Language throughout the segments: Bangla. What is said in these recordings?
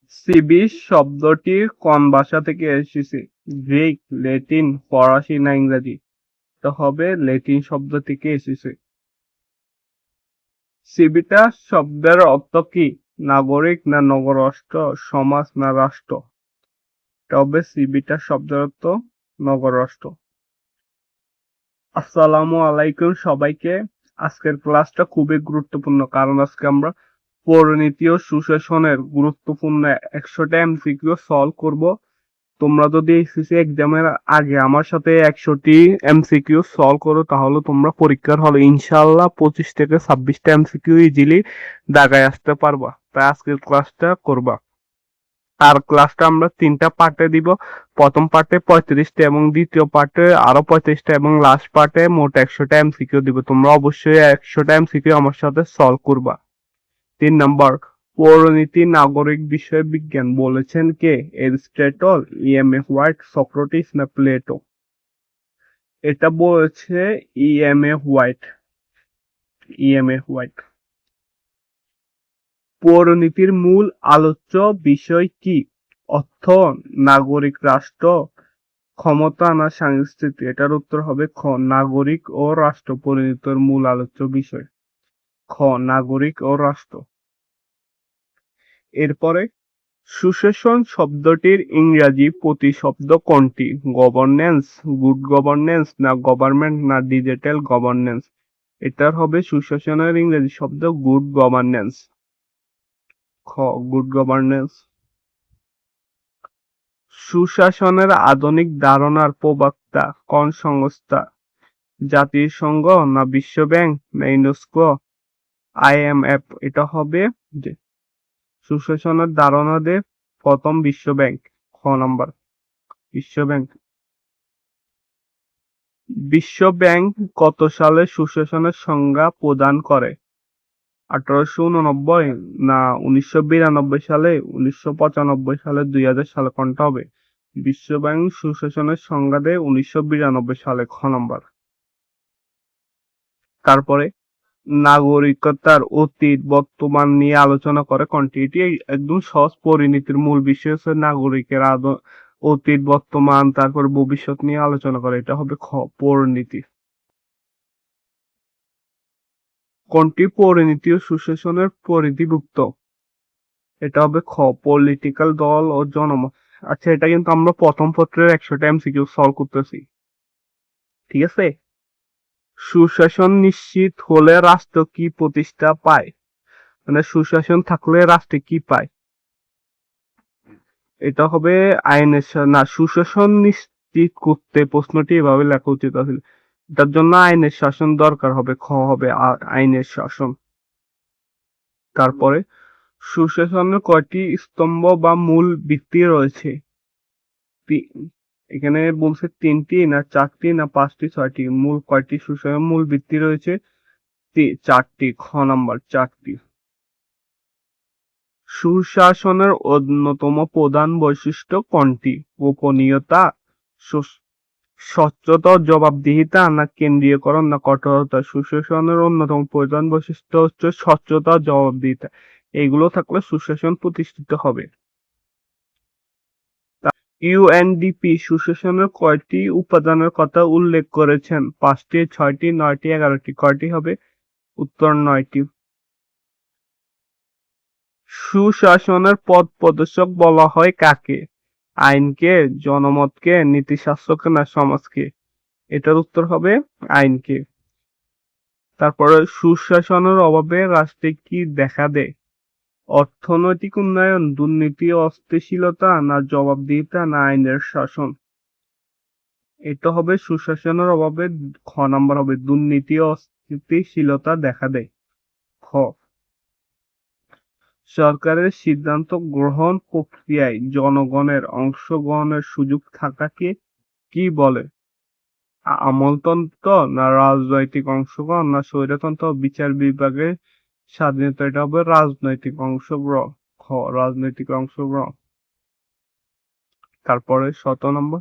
সিবিশ শব্দটি কোন ভাষা থেকে এসেছে? গ্রিক, ল্যাটিন, ফরাসি না ইংরেজি? তো হবে ল্যাটিন শব্দ থেকে এসেছে। সিভিটাস শব্দের অর্থ কি? নাগরিক না নগররাষ্ট্র, সমাজ না রাষ্ট্র? তবে সিভিটাস শব্দের অর্থ নগররাষ্ট্র। আসসালামু আলাইকুম সবাইকে। আজকের ক্লাসটা খুবই গুরুত্বপূর্ণ কারণ আজকে আমরা পরিণতি ও সুশাসনের গুরুত্বপূর্ণ 100টা এমসিকিউ সলভ করব। তোমরা যদি এইচএসসি এক্সামের আগে আমার সাথে 100টি এমসিকিউ সলভ করো তাহলে তোমরা পরীক্ষার হলে ইনশাআল্লাহ 25 থেকে 26টা এমসিকিউ ইজিলি দাগায় আসতে পারবা। তাই আজকের ক্লাসটা করবা। আর ক্লাসটা আমরা 3টা পার্টে দিব। প্রথম পার্টে 35টা এবং দ্বিতীয় পার্টে আরো 35টা এবং লাস্ট পার্টে মোট 100টা এমসিকিউ দিব। তোমরা অবশ্যই 100টা এমসিকিউ আমার সাথে সলভ করবা। 3 নম্বর, পৌরনীতি নাগরিক বিষয় বিজ্ঞান বলেছেন কে? এরিস্টটল, ইএমএ হোয়াইট, সক্রেটিস না প্লেটো? এটা বলেছে ইএমএ হোয়াইট। EMA White. পৌরনীতির মূল আলোচ্য বিষয় কি? অর্থ, নাগরিক রাষ্ট্র, ক্ষমতা না সংস্কৃতি? এটার উত্তর হবে খ, নাগরিক ও রাষ্ট্র পরিণতির মূল আলোচ্য বিষয়। খ, নাগরিক ও রাষ্ট্র। এরপরে সুশাসন শব্দটির ইংরাজি প্রতিশব্দ কোনটি? গভর্নেন্স, গুড গভর্নেন্স না গভর্নমেন্ট না ডিজিটাল গভর্নেন্স? এটার হবে সুশাসনের ইংরেজি শব্দ গুড গভর্নেন্স। খ, গুড গভর্নেন্স। সুশাসনের আধুনিক ধারণার প্রবক্তা কোন সংস্থা? জাতিসংঘ না বিশ্ব ব্যাংক না ইউনেস্কো, আইএমএফ? এটা হবে যে সুশাসনের ধারণা দেয় প্রথম বিশ্ব ব্যাংক। খ নাম্বার, বিশ্ব ব্যাংক। বিশ্ব ব্যাংক কত সালে সুশাসনের সংজ্ঞা প্রদান করে? 1889 না 1992 সালে, 1995 সালে, 2000 সালে? কোনটা হবে? বিশ্ব ব্যাংক সুশাসনের সংজ্ঞা দেয় 1992 সালে। খ নাম্বার। তারপরে নাগরিকতার অতীত বর্তমান নিয়ে আলোচনা করে কোনটি? এটি একদম সহজ। পরিণতির মূল বিষয় হচ্ছে নাগরিকের অতীত বর্তমান তারপর ভবিষ্যৎ নিয়ে আলোচনা করে। এটা হবে খ, পরিণতি। কোনটি পরিণতি ও সুশাসনের পরিধিভুক্ত? এটা হবে খ, পলিটিক্যাল দল ও জনমত। আচ্ছা, এটা কিন্তু আমরা প্রথম পত্রের 100টা এমসিকিউ সলভ করতেছি। ঠিক আছে। সুশাসন নিশ্চিত হলে রাষ্ট্র কি প্রতিষ্ঠা পায়? মানে সুশাসন থাকলে রাষ্ট্রে কি পায়? এটা হবে আইনের না, সুশাসন নিশ্চিত করতে প্রশ্নটি এভাবে লেখা উচিত আছিল। এটার জন্য আইনের শাসন দরকার হবে। খ হবে আইনের শাসন। তারপরে সুশাসনের কয়টি স্তম্ভ বা মূল ভিত্তি রয়েছে? তি- এখানে বলছে 3টি না 4টি না 5টি 6টি? মূল কয়টি সুশাসনের মূল ভিত্তি রয়েছে? 4টি। খ নাম্বার, 4টি। সুশাসনের অন্যতম প্রধান বৈশিষ্ট্য কোনটি? গোপনীয়তা, স্বচ্ছতা ও জবাবদিহিতা না কেন্দ্রীয়করণ না কঠোরতা? সুশাসনের অন্যতম প্রধান বৈশিষ্ট্য হচ্ছে স্বচ্ছতা ও জবাবদিহিতা। এইগুলো থাকলে সুশাসন প্রতিষ্ঠিত হবে। ইউএনডিপি সুশাসনের কয়টি উপাদানের কথা উল্লেখ করেছেন? 5টি, 6টি, 9টি, 11টি? কয়টি হবে? উত্তর 9টি। সুশাসনের পথ প্রদর্শক বলা হয় কাকে? আইনকে, জনমতকে, নীতিশাস্ত্রকে না সমাজকে? এটার উত্তর হবে আইনকে। তারপরে সুশাসনের অভাবে রাষ্ট্রে কি দেখা দেয়? অর্থনৈতিক উন্নয়ন, দুর্নীতি, অস্থিতিশীলতা না জবাবদিহিতা না আইনের শাসন? এটা হবে সুশাসনের অভাবে খ নাম্বার হবে দুর্নীতি ও অস্থিতিশীলতা দেখা দেয়। খ। সরকারের সিদ্ধান্ত গ্রহণ প্রক্রিয়ায় জনগণের অংশগ্রহণের সুযোগ থাকাকে কি বলে? আমলতন্ত্র না রাজনৈতিক অংশগ্রহণ না স্বৈরতন্ত্র বিচার বিভাগের স্বাধীনতা? এটা হবে রাজনৈতিক অংশগ্রহণ। খ, রাজনৈতিক অংশগ্রহণ। তারপরে 17 নম্বর,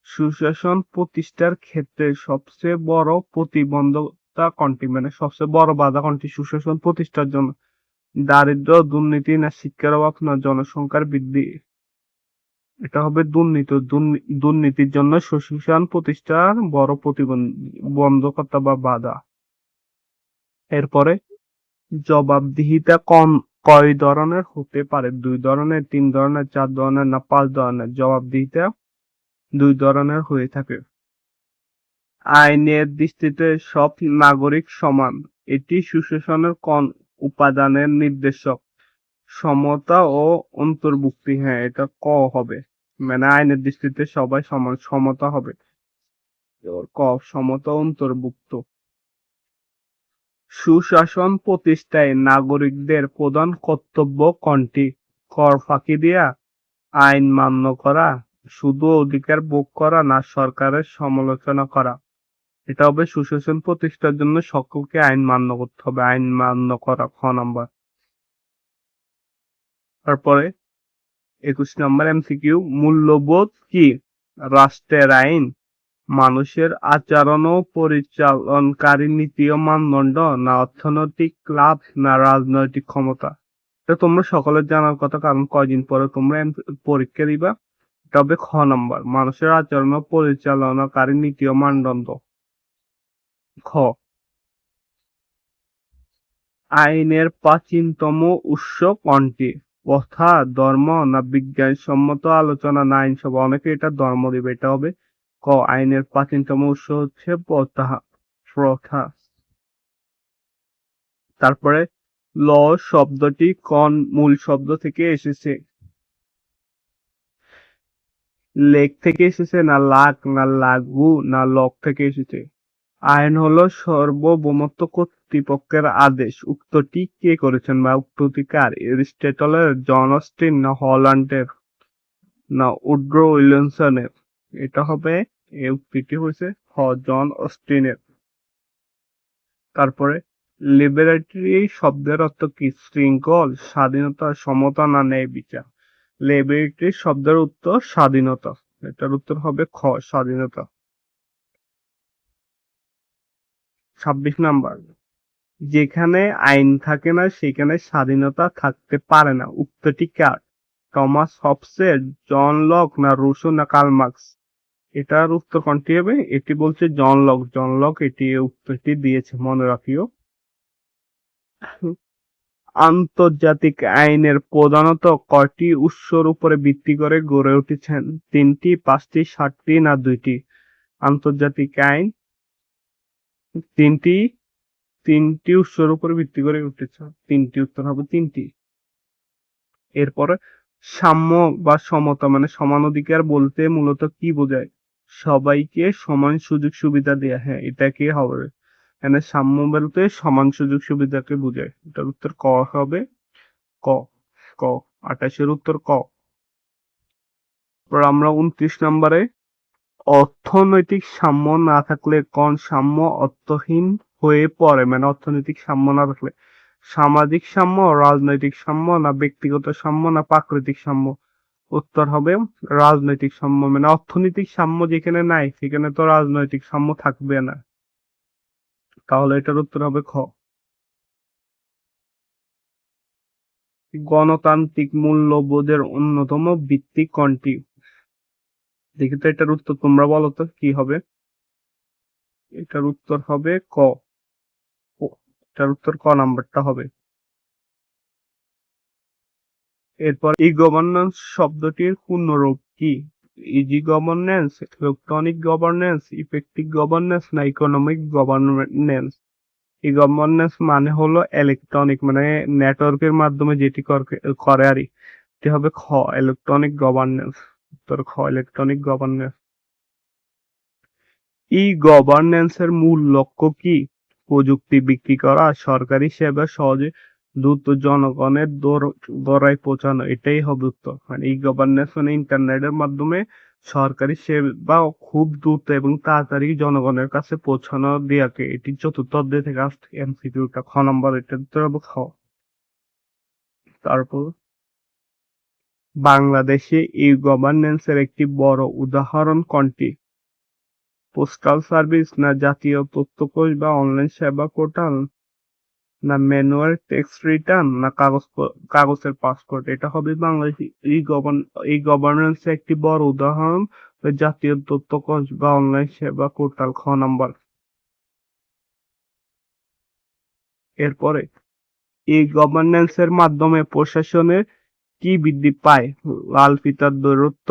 সুশাসন প্রতিষ্ঠার ক্ষেত্রে সবচেয়ে বড় প্রতিবন্ধকতা কোনটি? মানে সবচেয়ে বড় বাধা কোনটি সুশাসন প্রতিষ্ঠার জন্য? দারিদ্র্য, দুর্নীতি না শিক্ষার অভাব না জনসংখ্যার বৃদ্ধি? এটা হবে দুর্নীতি। দুর্নীতির জন্য সুশাসন প্রতিষ্ঠার বড় বন্ধকতা বা বাধা। এরপরে জবাবদিহিতা কয় ধরনের হতে পারে? 2 ধরনের, 3 ধরনের, 4 ধরনের না 5 ধরনের? জবাবদিহিতা 2 ধরনের হয়ে থাকে। আইনের দৃষ্টিতে সব নাগরিক সমান। এটি সুশাসনের কোন উপাদানের নির্দেশক? সমতা ও অন্তর্ভুক্তি। হ্যাঁ, এটা ক হবে। মানে আইনের দৃষ্টিতে সবাই সমান, সমতা হবে। এবার ক, সমতা ও অন্তর্ভুক্ত। সুশাসন প্রতিষ্ঠায় নাগরিকদের প্রধান কর্তব্য কোনটি? কর ফাঁকি দেয়া, আইন মান্য করা, শুধু অধিকার ভোগ করা না সরকারের সমালোচনা করা? এটা হবে সুশাসন প্রতিষ্ঠার জন্য সকলকে আইন মান্য করতে হবে, আইন মান্য করা, খ নাম্বার। তারপরে 21 নম্বর এমসিকিউ, মূল্যবোধ কি? রাষ্ট্রের আইন, মানুষের আচরণ ও পরিচালনকারী নীতি ও মানদণ্ড, না অর্থনৈতিক লাভ, না রাজনৈতিক ক্ষমতা? এটা তোমরা সকলের জানার কথা, কারণ কয়দিন পরে তোমরা পরীক্ষা দিবা। এটা হবে খ নম্বর, মানুষের আচরণ ও পরিচালনাকারী নীতি ও মানদণ্ড। খ, আইনের প্রাচীনতম উৎস কোনটি? প্রথা, ধর্ম, না বিজ্ঞানসম্মত আলোচনা, না আইনসভা? অনেকে এটা ধর্ম দিবে, এটা হবে ক, আইনের প্রাচীনতম উৎস হচ্ছে প্রথা। প্রথা। তারপরে ল শব্দটি কোন মূল শব্দ থেকে এসেছে? লেখ থেকে এসেছে, না লাক, না লাগু, না লক থেকে এসেছে? আইন হলো সার্বভৌমত্ব কর্তৃপক্ষের আদেশ। উক্তটি কে করেছেন বা উক্তটি কার? এরিস্টটলের, জন অস্টিন, না হল্যান্ডের, না উড্রো উইলসনের? এটা হবে, এই উক্তিটি হয়েছে জন অস্টিনের। তারপরে লিবারেটরি শব্দের অর্থ কি? শৃঙ্খল, স্বাধীনতা, সমতা, না ন্যায় বিচার? লিবারেটরি শব্দের উত্তর স্বাধীনতা। এটার উত্তর হবে খ, স্বাধীনতা। 26 নাম্বার, যেখানে আইন থাকে না সেখানে স্বাধীনতা থাকতে পারে না। উক্তিটি কার? টমাস হবসের, জন লক, না রুসো, না কার্ল মার্কস? এটার উত্তর কোনটি হবে? এটি বলছে জন লক। জন লক এটি উত্তরটি দিয়েছে, মনে রাখিও। আন্তর্জাতিক আইনের প্রধানত কয়টি উৎসর উপরে ভিত্তি করে গড়ে উঠেছেন? 3টি, 5টি, 7টি, না 2টি? আন্তর্জাতিক আইন তিনটি, 3টি উৎসর উপরে ভিত্তি করে উঠেছে। 3টি, উত্তর হবে 3টি। এরপরে সাম্য বা সমতা মানে সমান অধিকার বলতে মূলত কি বোঝায়? সবাইকে সমান সুযোগ সুবিধা দেয়া। হ্যাঁ, এটা কি হবে? এখানে সাম্য বলতে সমান সুযোগ সুবিধাকে বোঝায়। এটার উত্তর ক হবে। ক, ক, 28-এর উত্তর ক। এবার আমরা 29 নম্বরে, অর্থনৈতিক সাম্য না থাকলে কোন সাম্য অর্থহীন হয়ে পড়ে? মানে অর্থনৈতিক সাম্য না থাকলে সামাজিক সাম্য, রাজনৈতিক সাম্য, না ব্যক্তিগত সাম্য, না প্রাকৃতিক সাম্য? উত্তর হবে রাজনৈতিক সাম্য। মানে অর্থনৈতিক সাম্য যেখানে নাই সেখানে তো রাজনৈতিক সাম্য থাকবে না। তাহলে এটার উত্তর হবে খ। গণতান্ত্রিক মূল্যবোধের অন্যতম ভিত্তি কোনটি? দেখি তো এটার উত্তর তোমরা বলো তো কি হবে। এটার উত্তর হবে ক। এটার উত্তর ক নাম্বারটা হবে। এরপর ই গভর্নেন্স শব্দটির পূর্ণরূপ কি? Easy governance, electronic governance, effective governance, না ইকোনমিক গভর্নেন্স? ই গভর্নেন্স মানে হলো ইলেকট্রনিক, মানে নেটওয়ার্কের মাধ্যমে যেটি করে আর এটি হবে খ, ইলেকট্রনিক গভর্নেন্স। উত্তর খ, ইলেকট্রনিক গভর্নেন্স। ই গভর্নেন্সের মূল লক্ষ্য কি? প্রযুক্তি বিক্রি করা, সরকারি সেবা সহজে দ্রুত জনগণের দোরগোড়ায় পৌঁছানো? এটাই হবে উত্তর। মানে ই গভর্নেন্স মানে ইন্টারনেটের মাধ্যমে সরকারি সেবা খুব দ্রুত এবং তাড়াতাড়ি জনগণের কাছে পৌঁছানো দেয়াকে। এটি চতুর্থ অধ্যায় থেকে আসছে এমসিকিউটা, খ নম্বর। এটার উত্তর হবে খ। তারপর বাংলাদেশে ই গভর্নেন্সের একটি বড় উদাহরণ কোনটি? পোস্টাল সার্ভিস, না জাতীয় তথ্যকোষ, বা অনলাইন সেবা পোর্টাল, না ম্যানুয়াল টেক্সট রিটার্ন, না কাগজের পাসপোর্ট। এটা হবে বাংলাদেশ ই গভর্নেন্স একটি বড় উদাহরণ, জাতীয় তথ্য কোষ বা অনলাইন সেবা পোর্টাল। খ নাম্বার। এরপরে এই গভর্নেন্স এর মাধ্যমে প্রশাসনের কি বৃদ্ধি পায়? লাল ফিতার দূরত্ব,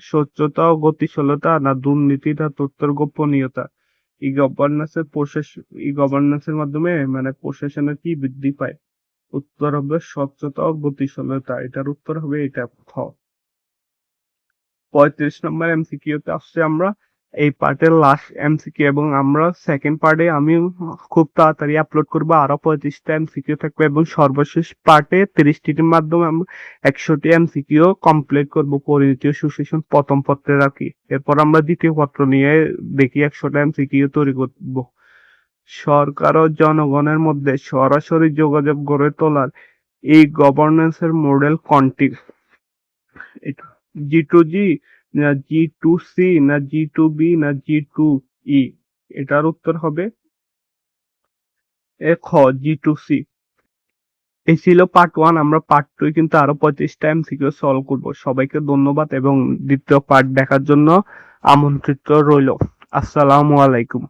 স্বচ্ছতা ও গতিশীলতা, না দুর্নীতি না তথ্যের গোপনীয়তা। ই গভর্নেন্স এর মাধ্যমে মানে প্রশাসনের কি বৃদ্ধি পায়? উত্তর হবে স্বচ্ছতা ও গতিশীলতা। এটার উত্তর হবে এটা, খ। 35 নম্বর এমসিকিউতে আসছে আমরা এই পার্টের লাস্ট এমসিকিউ, এবং আমরা সেকেন্ড পার্টে আমি খুব তাড়াতাড়ি আপলোড করবো, আরো 35টা এমসিকিউ থাকবে, এবং সর্বশেষ পার্টে 30টির মাধ্যমে আমরা 100টি এমসিকিউ কমপ্লিট করবো পরিণতি ও সুশাসন প্রথম পত্রের আর কি। এরপর আমরা দ্বিতীয় পত্র নিয়ে দেখি 100টা এমসিকিউ তৈরি করবো। সরকার ও জনগণের মধ্যে সরাসরি যোগাযোগ গড়ে তোলার এই গভর্নেন্সের মডেল কোনটি? G2G, না G2C, না G2B, না G2E। এটার উত্তর হবে খ, G2C। এই ছিল পার্ট 1। আমরা পার্ট 2 কিন্তু আরো 35টা এমসিকিউ সলভ করব। সবাইকে ধন্যবাদ এবং দ্বিতীয় পার্ট দেখার জন্য আমন্ত্রিত রইল। আসসালামু আলাইকুম।